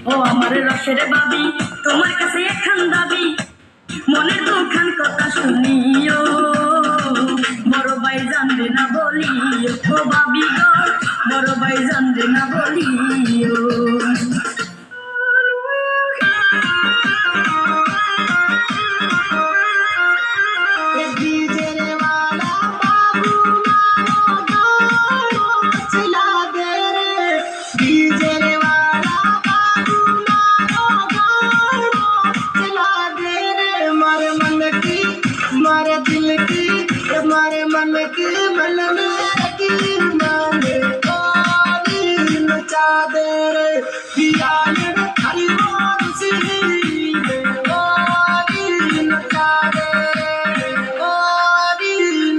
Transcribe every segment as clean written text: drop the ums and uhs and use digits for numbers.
ও আমার রসের বাবি তোমার কাছে একখান দাবি মনের দুখান কথা শুনিও বড় ভাই জানবে না বলিও ও বাবি গো বড় ভাই জানবে না বলিও हमारे मन की मन में माने नचा दे रे पिया हरी सी नचा दे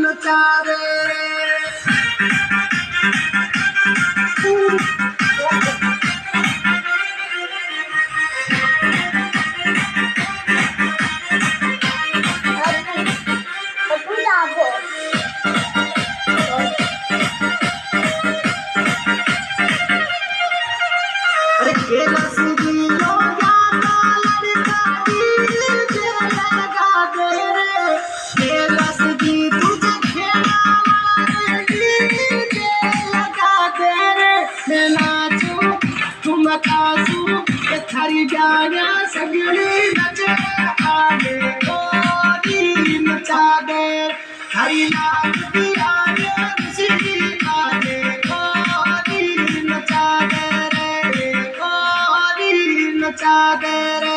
नचा दे थारी गाना सगली नचे आगे नचा दे हरी नाम दिया आगे नचा दे रे नचा दे रे